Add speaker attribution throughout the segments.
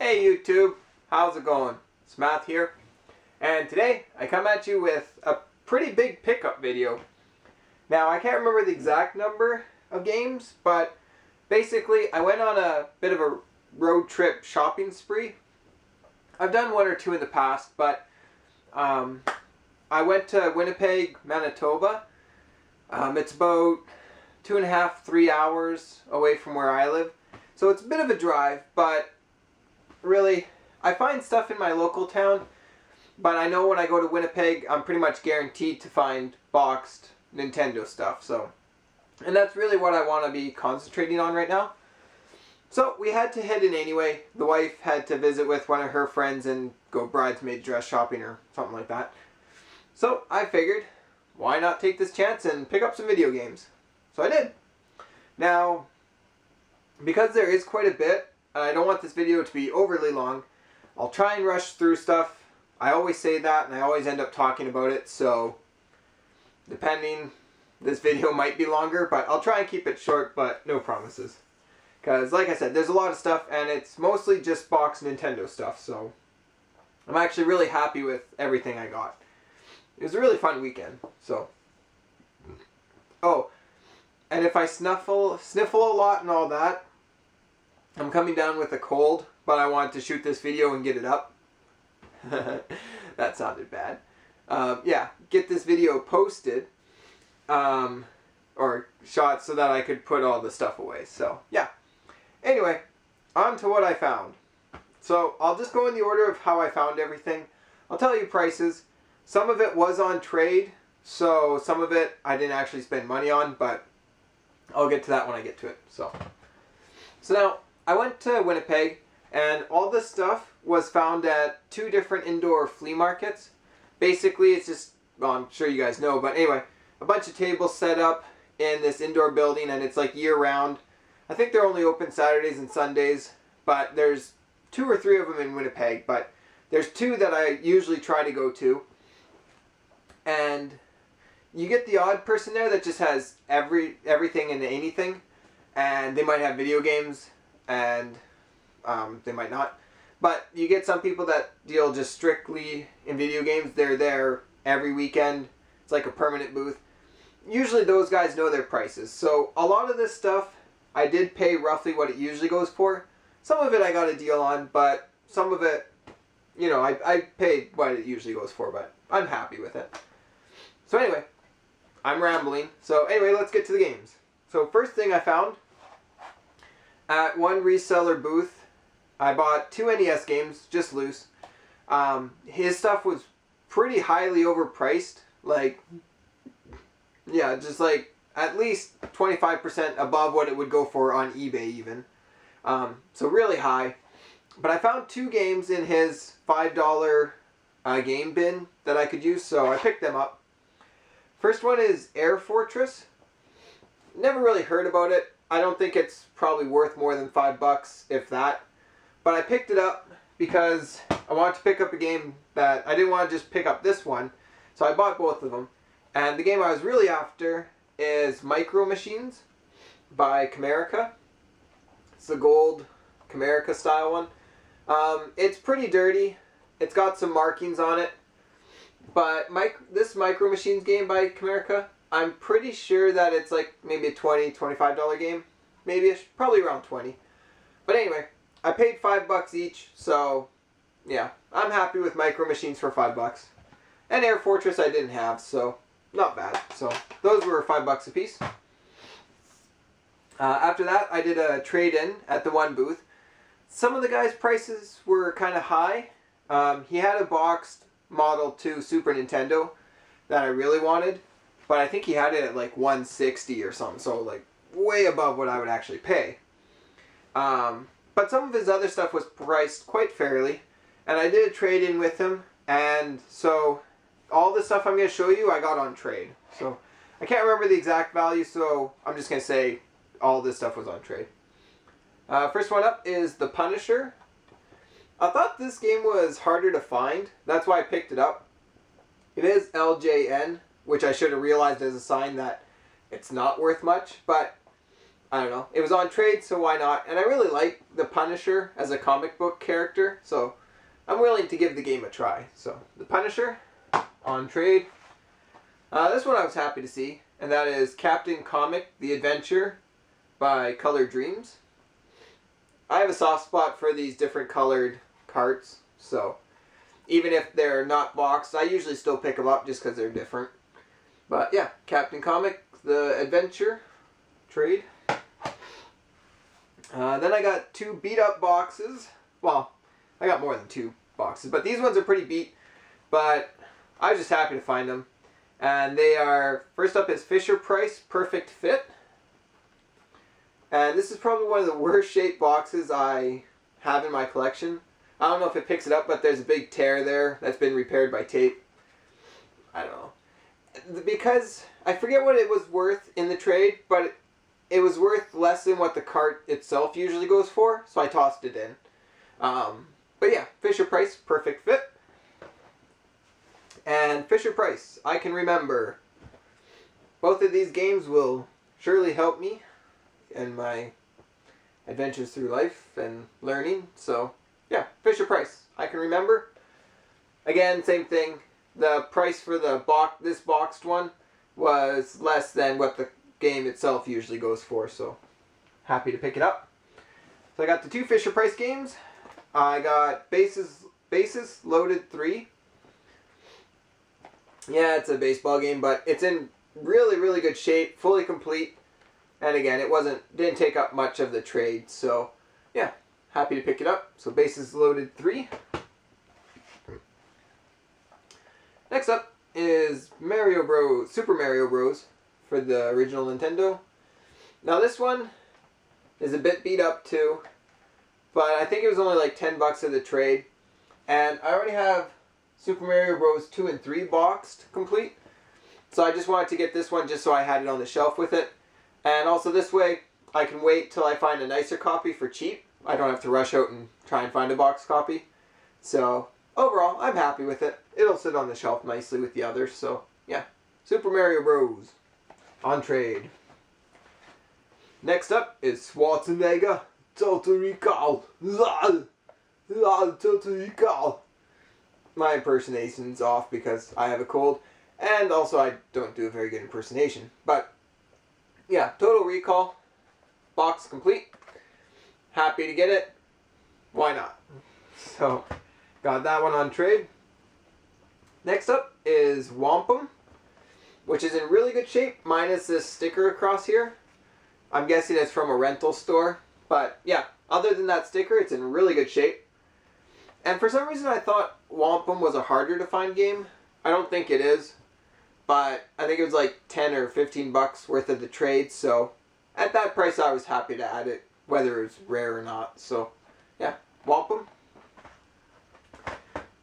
Speaker 1: Hey YouTube, how's it going? It's Matt here, and today I come at you with a pretty big pickup video. Now I can't remember the exact number of games, but basically I went on a bit of a road trip shopping spree. I've done one or two in the past, but I went to Winnipeg, Manitoba. It's about 2.5 to 3 hours away from where I live, so it's a bit of a drive, but really, I find stuff in my local town, but I know when I go to Winnipeg, I'm pretty much guaranteed to find boxed Nintendo stuff, and that's really what I want to be concentrating on right now. So we had to head in anyway. The wife had to visit with one of her friends and go bridesmaid dress shopping or something like that. So I figured, why not take this chance and pick up some video games? So I did. Now, because there is quite a bit, and I don't want this video to be overly long, I'll try and rush through stuff. I always say that and I always end up talking about it, so depending, this video might be longer, but I'll try and keep it short, but no promises. Because like I said, there's a lot of stuff and it's mostly just box Nintendo stuff, so I'm actually really happy with everything I got. It was a really fun weekend, so. Oh, and if I sniffle a lot and all that, I'm coming down with a cold, but I wanted to shoot this video and get it up. That sounded bad. Yeah, get this video posted, or shot so that I could put all the stuff away. So, yeah. Anyway, on to what I found. So, I'll just go in the order of how I found everything. I'll tell you prices. Some of it was on trade, so some of it I didn't actually spend money on, but I'll get to that when I get to it. So now, I went to Winnipeg, and all this stuff was found at 2 different indoor flea markets. Basically, it's just, well, I'm sure you guys know, but anyway, a bunch of tables set up in this indoor building, and it's like year-round. I think they're only open Saturdays and Sundays, but there's 2 or 3 of them in Winnipeg, but there's 2 that I usually try to go to. And you get the odd person there that just has everything and anything, and they might have video games, and they might not. But you get some people that deal just strictly in video games. They're there every weekend. It's like a permanent booth. Usually those guys know their prices. So a lot of this stuff, I did pay roughly what it usually goes for. Some of it I got a deal on, but some of it, you know, I paid what it usually goes for, but I'm happy with it. So anyway, I'm rambling. So anyway, let's get to the games. So first thing I found, at one reseller booth, I bought 2 NES games, just loose. His stuff was pretty highly overpriced. Like, yeah, just like at least 25% above what it would go for on eBay even. So really high. But I found 2 games in his $5 game bin that I could use, so I picked them up. First one is Air Fortress. Never really heard about it. I don't think it's probably worth more than $5, if that. But I picked it up because I wanted to pick up a game that I didn't want to just pick up this one. So I bought both of them. And the game I was really after is Micro Machines by Camerica. It's the gold Camerica style one. It's pretty dirty. It's got some markings on it. But this Micro Machines game by Camerica, I'm pretty sure that it's like maybe a $20, $25 game. Maybe, probably around 20. But anyway, I paid $5 each, so yeah, I'm happy with Micro Machines for $5. And Air Fortress I didn't have, so not bad. So those were $5 a piece. After that, I did a trade-in at the one booth. Some of the guys' prices were kind of high. He had a boxed Model 2 Super Nintendo that I really wanted, but I think he had it at like $160 or something, so like way above what I would actually pay. But some of his other stuff was priced quite fairly, and I did a trade-in with him, and so all the stuff I'm going to show you I got on trade. So I can't remember the exact value, so I'm just going to say all this stuff was on trade. First one up is The Punisher. I thought this game was harder to find. That's why I picked it up. It is LJN, which I should have realized as a sign that it's not worth much. But I don't know. It was on trade, so why not? And I really like the Punisher as a comic book character, so I'm willing to give the game a try. So, the Punisher on trade. This one I was happy to see, and that is Captain Comic: The Adventure by Colored Dreams. I have a soft spot for these different colored cards, so even if they're not boxed, I usually still pick them up just because they're different. But yeah, Captain Comic: The Adventure trade. Then I got 2 beat up boxes. Well, I got more than 2 boxes, but these ones are pretty beat. But I was just happy to find them. And they are, first up is Fisher-Price Perfect Fit. And this is probably one of the worst shaped boxes I have in my collection. I don't know if it picks it up, but there's a big tear there that's been repaired by tape. I don't know. Because I forget what it was worth in the trade, but it was worth less than what the cart itself usually goes for, so I tossed it in. But yeah, Fisher-Price Perfect Fit. And Fisher-Price, I Can Remember. Both of these games will surely help me in my adventures through life and learning. So yeah, Fisher-Price, I Can Remember. Again, same thing. The price for the this boxed one was less than what the game itself usually goes for, so happy to pick it up. So I got the 2 Fisher-Price games. I got Bases Loaded 3. Yeah, it's a baseball game, but it's in really, really good shape, fully complete. And again, it didn't take up much of the trade, so yeah, happy to pick it up. So Bases Loaded 3. Next up is Super Mario Bros. For the original Nintendo. Now this one is a bit beat up too, but I think it was only like 10 bucks of the trade. And I already have Super Mario Bros. 2 and 3 boxed complete. So I just wanted to get this one just so I had it on the shelf with it. And also this way I can wait till I find a nicer copy for cheap. I don't have to rush out and try and find a box copy. So overall, I'm happy with it. It'll sit on the shelf nicely with the others. So yeah, Super Mario Bros. On trade. Next up is Schwarzenegger Total Recall. Total Recall. My impersonation's off because I have a cold, and also I don't do a very good impersonation. But yeah, Total Recall, box complete. Happy to get it. Why not? So got that one on trade. Next up is Wampum, which is in really good shape, minus this sticker across here. I'm guessing it's from a rental store. But yeah, other than that sticker, it's in really good shape. And for some reason I thought Wampum was a harder to find game. I don't think it is. But I think it was like 10 or 15 bucks worth of the trade. So at that price I was happy to add it, whether it's rare or not. So yeah, Wampum.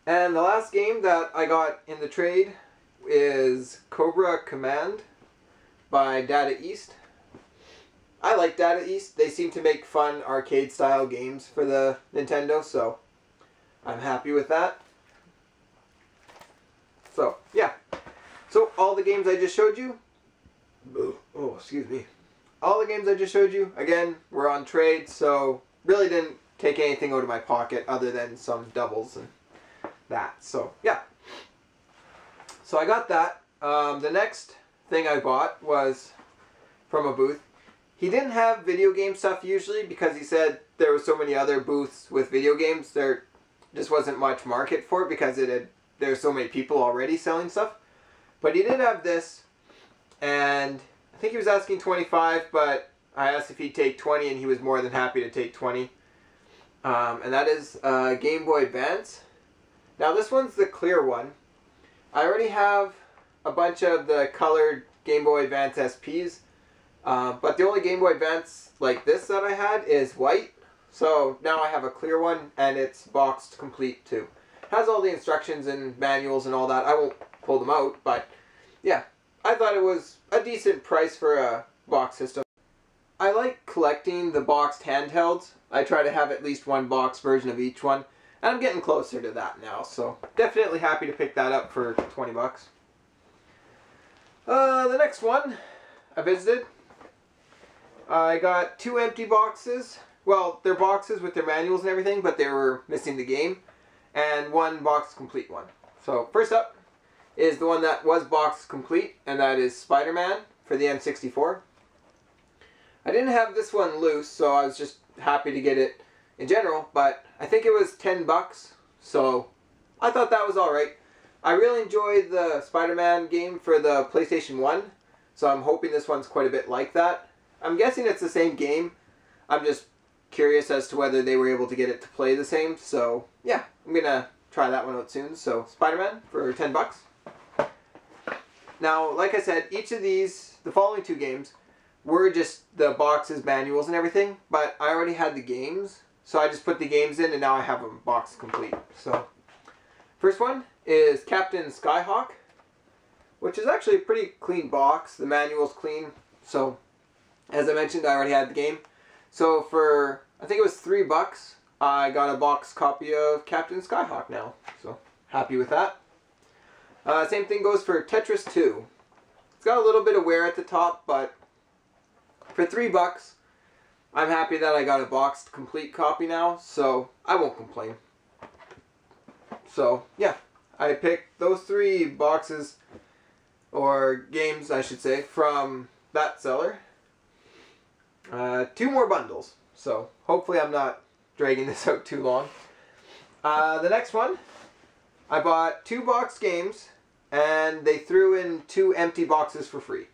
Speaker 1: And the last game that I got in the trade is Cobra Command by Data East. I like Data East. They seem to make fun arcade style games for the Nintendo, so I'm happy with that. So yeah, so all the games I just showed you, oh excuse me, all the games I just showed you again were on trade, so really didn't take anything out of my pocket other than some doubles and that. So yeah, so I got that. The next thing I bought was from a booth. He didn't have video game stuff usually because he said there were so many other booths with video games. There just wasn't much market for it because there's so many people already selling stuff. But he did have this, and I think he was asking 25, but I asked if he'd take 20, and he was more than happy to take 20. And that is Game Boy Advance. Now this one's the clear one. I already have a bunch of the colored Game Boy Advance SPs, but the only Game Boy Advance like this that I had is white. So now I have a clear one, and it's boxed complete too. It has all the instructions and manuals and all that. I won't pull them out, but yeah, I thought it was a decent price for a box system. I like collecting the boxed handhelds. I try to have at least one box version of each one, and I'm getting closer to that now, so definitely happy to pick that up for 20 bucks. The next one I visited, I got 2 empty boxes. Well, they're boxes with their manuals and everything, but they were missing the game. And 1 box complete one. So first up is the one that was box complete, and that is Spider-Man for the N64. I didn't have this one loose, so I was just happy to get it in general, but I think it was 10 bucks, so I thought that was alright. I really enjoyed the Spider-Man game for the PlayStation 1, so I'm hoping this one's quite a bit like that. I'm guessing it's the same game. I'm just curious as to whether they were able to get it to play the same, so yeah, I'm gonna try that one out soon. So Spider-Man for 10 bucks. Now, like I said, each of these, the following 2 games, were just the boxes, manuals, and everything, but I already had the games, so I just put the games in, and now I have them box complete. So, first one is Captain Skyhawk, which is actually a pretty clean box. The manual's clean, so as I mentioned, I already had the game. So for, I think it was 3 bucks, I got a box copy of Captain Skyhawk now, so happy with that. Same thing goes for Tetris 2. It's got a little bit of wear at the top, but for 3 bucks, I'm happy that I got a boxed complete copy now, so I won't complain. So, yeah, I picked those 3 boxes, or games, I should say, from that seller. 2 more bundles, so hopefully I'm not dragging this out too long. The next one, I bought 2 boxed games, and they threw in 2 empty boxes for free,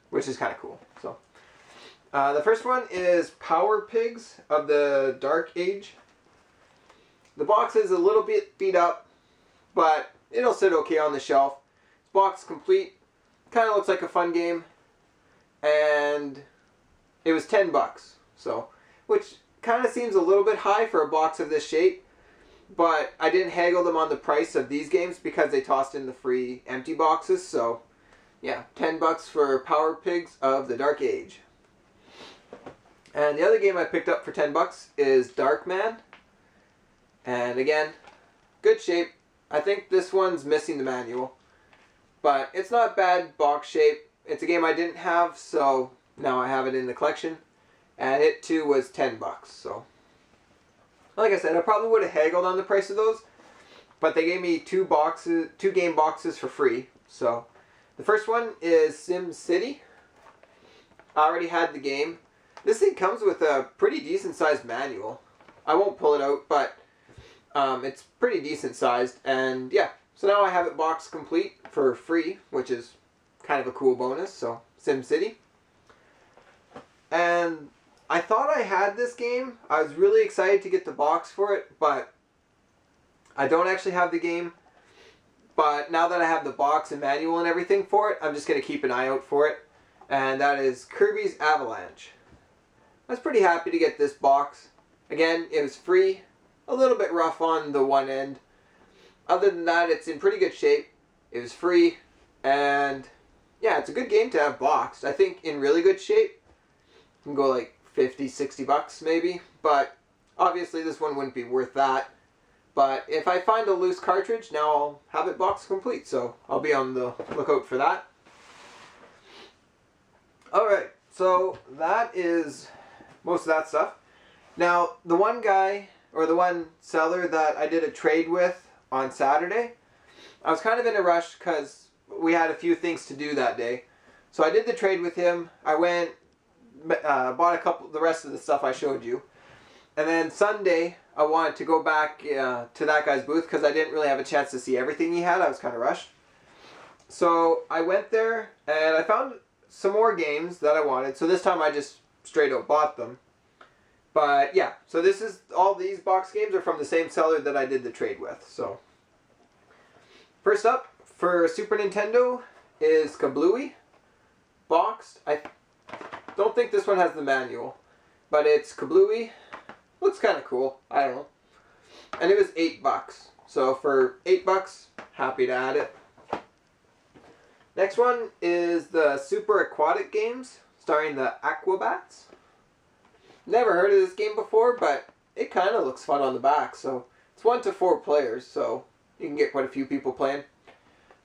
Speaker 1: which is kind of cool. So, the first one is Power Pigs of the Dark Age. The box is a little bit beat up, but it'll sit okay on the shelf. It's box complete, kind of looks like a fun game, and it was 10 bucks, so, which kind of seems a little bit high for a box of this shape, but I didn't haggle them on the price of these games because they tossed in the free empty boxes, so yeah, 10 bucks for Power Pigs of the Dark Age. And the other game I picked up for 10 bucks is Darkman, and again, good shape. I think this one's missing the manual, but it's not bad box shape. It's a game I didn't have, so now I have it in the collection, and it too was 10 bucks. So, like I said, I probably would have haggled on the price of those, but they gave me 2 game boxes for free. So, the first one is Sim City. I already had the game. This thing comes with a pretty decent sized manual. I won't pull it out, but it's pretty decent sized, and yeah. So now I have it box complete for free, which is kind of a cool bonus. So, Sim City. And I thought I had this game. I was really excited to get the box for it, but I don't actually have the game. But now that I have the box and manual and everything for it, I'm just going to keep an eye out for it. And that is Kirby's Avalanche. I was pretty happy to get this box. Again, it was free. A little bit rough on the one end. Other than that, it's in pretty good shape. It was free. And yeah, it's a good game to have boxed. I think in really good shape, you can go like 50, 60 bucks maybe, but obviously this one wouldn't be worth that. But if I find a loose cartridge, now I'll have it box complete, so I'll be on the lookout for that. Alright, so that is most of that stuff. Now, the one guy, or the one seller that I did a trade with on Saturday, I was kind of in a rush because we had a few things to do that day. So I did the trade with him. I went, bought the rest of the stuff I showed you, and then Sunday I wanted to go back to that guy's booth because I didn't really have a chance to see everything he had. I was kind of rushed, so I went there and I found some more games that I wanted. So this time I just straight up bought them. But yeah, so this is all these box games are from the same seller that I did the trade with. So first up for Super Nintendo is Kablooey boxed. I don't think this one has the manual, but it's Kablooey. Looks kind of cool. I don't know. And it was 8 bucks. So for 8 bucks, happy to add it. Next one is the Super Aquatic Games, starring the Aquabats. Never heard of this game before, but it kind of looks fun on the back. So it's 1 to 4 players, so you can get quite a few people playing.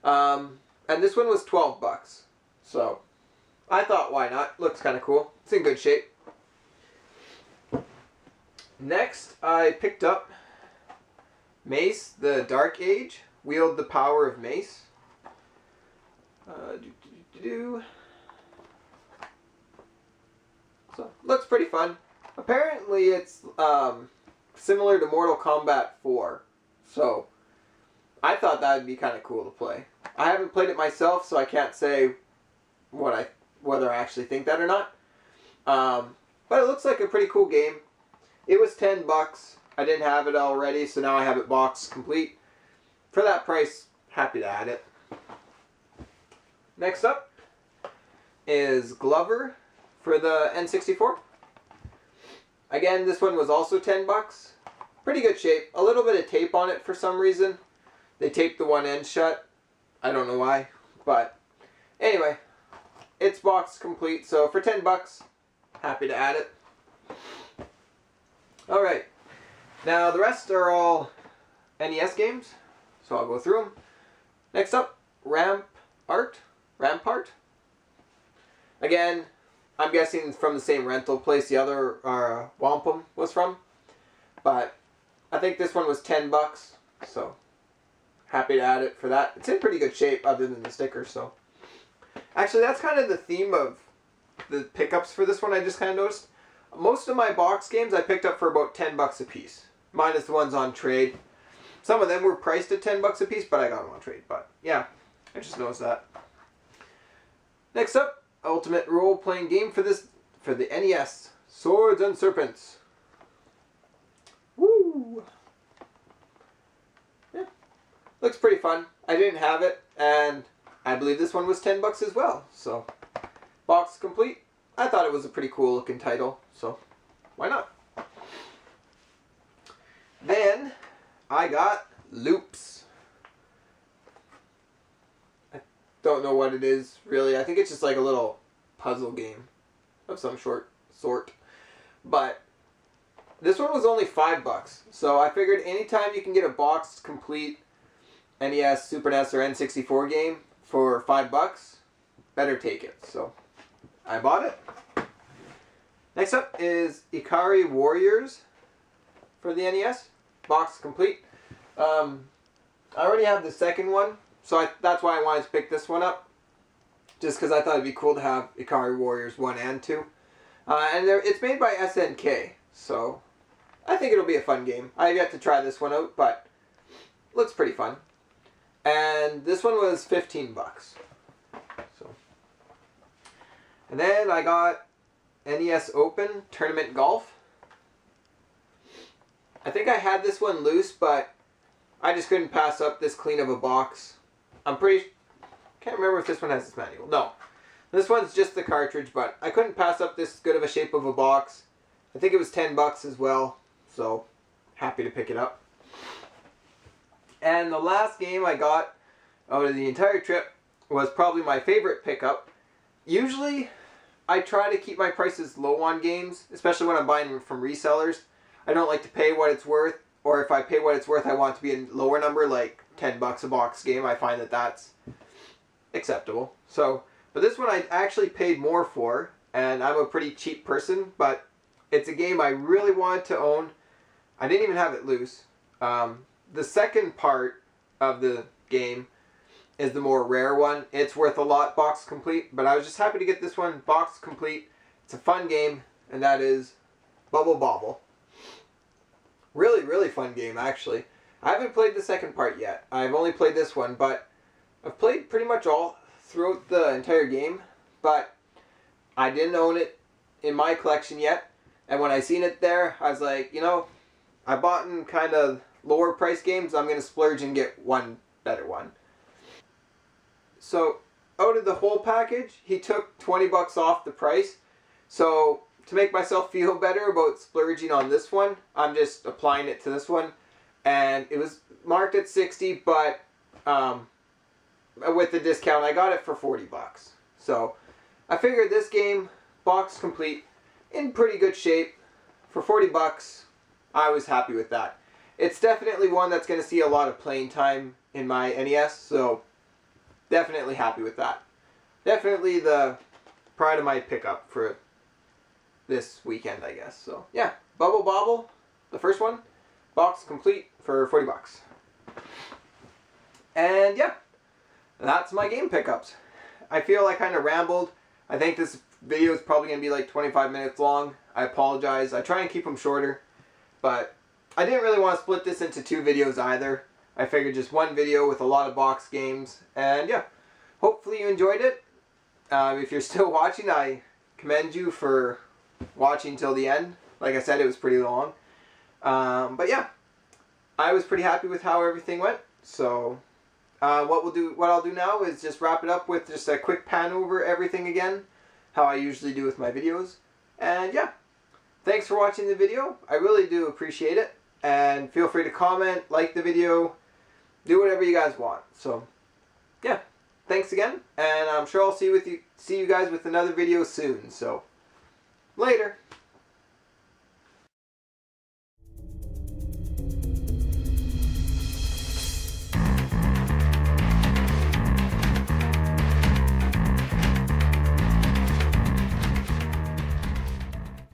Speaker 1: And this one was 12 bucks. So I thought, why not? Looks kind of cool. It's in good shape. Next, I picked up Mace, the Dark Age. Wield the power of Mace. So, looks pretty fun. Apparently, it's similar to Mortal Kombat 4. So, I thought that would be kind of cool to play. I haven't played it myself, so I can't say whether I actually think that or not. But it looks like a pretty cool game. It was $10. I didn't have it already, so now I have it boxed complete. For that price, happy to add it. Next up is Glover for the N64. Again, this one was also $10. Pretty good shape. A little bit of tape on it for some reason. They taped the one end shut. I don't know why. But anyway, it's boxed complete. So for $10, happy to add it. Alright. Now the rest are all NES games. So I'll go through them. Next up, Rampart. Again, I'm guessing from the same rental place the other Wampum was from. But I think this one was $10. So happy to add it for that. It's in pretty good shape other than the stickers. So actually, that's kind of the theme of the pickups for this one. I just kind of noticed. Most of my box games I picked up for about $10 a piece. Minus the ones on trade. Some of them were priced at $10 a piece, but I got them on trade. But yeah, I just noticed that. Next up, ultimate role-playing game for the NES. Swords and Serpents. Woo! Yeah. Looks pretty fun. I didn't have it, and I believe this one was $10 as well. So, box complete. I thought it was a pretty cool looking title, so why not? Then I got Loops. I don't know what it is really. I think it's just like a little puzzle game of some sort. But this one was only $5, so I figured anytime you can get a boxed complete NES, Super NES, or N64 game for $5, better take it. So I bought it. Next up is Ikari Warriors for the NES. Box complete. I already have the second one, so that's why I wanted to pick this one up. Just because I thought it'd be cool to have Ikari Warriors 1 and 2. And it's made by SNK, so I think it'll be a fun game. I've yet to try this one out, but looks pretty fun. And this one was $15. So, and then I got NES Open Tournament Golf. I think I had this one loose, but I just couldn't pass up this clean of a box. Can't remember if this one has this manual. No. This one's just the cartridge, but I couldn't pass up this good of a shape of a box. I think it was $10 as well, so happy to pick it up. And the last game I got out of the entire trip was probably my favorite pickup. Usually, I try to keep my prices low on games, especially when I'm buying from resellers. I don't like to pay what it's worth, or if I pay what it's worth, I want it to be a lower number, like $10 a box game. I find that that's acceptable. So, but this one I actually paid more for, and I'm a pretty cheap person, but it's a game I really wanted to own. I didn't even have it loose. The second part of the game is the more rare one. It's worth a lot box complete, but I was just happy to get this one box complete. It's a fun game, and that is Bubble Bobble. Really, really fun game, actually. I haven't played the second part yet. I've only played this one, but I've played pretty much all throughout the entire game, but I didn't own it in my collection yet. And when I seen it there, I was like, you know, I bought in kind of lower price games. I'm going to splurge and get one better one. So, out of the whole package, he took $20 off the price. So, to make myself feel better about splurging on this one, I'm just applying it to this one. And it was marked at $60, but with the discount, I got it for $40. So, I figured this game, box complete, in pretty good shape. For $40, I was happy with that. It's definitely one that's going to see a lot of playing time in my NES, so definitely happy with that. Definitely the prior to my pickup for this weekend, I guess. So yeah, Bubble Bobble, the first one, box complete for 40 bucks. And yeah, that's my game pickups. I feel I kind of rambled. I think this video is probably going to be like 25 minutes long. I apologize. I try and keep them shorter, but I didn't really want to split this into 2 videos either. I figured just one video with a lot of box games. And yeah, hopefully you enjoyed it. If you're still watching, I commend you for watching till the end. Like I said, it was pretty long. But yeah, I was pretty happy with how everything went. So what I'll do now is just wrap it up with just a quick pan over everything again, how I usually do with my videos. And yeah, thanks for watching the video. I really do appreciate it. And feel free to comment, like the video, do whatever you guys want. So yeah, thanks again, and I'm sure I'll see you guys with another video soon. So later.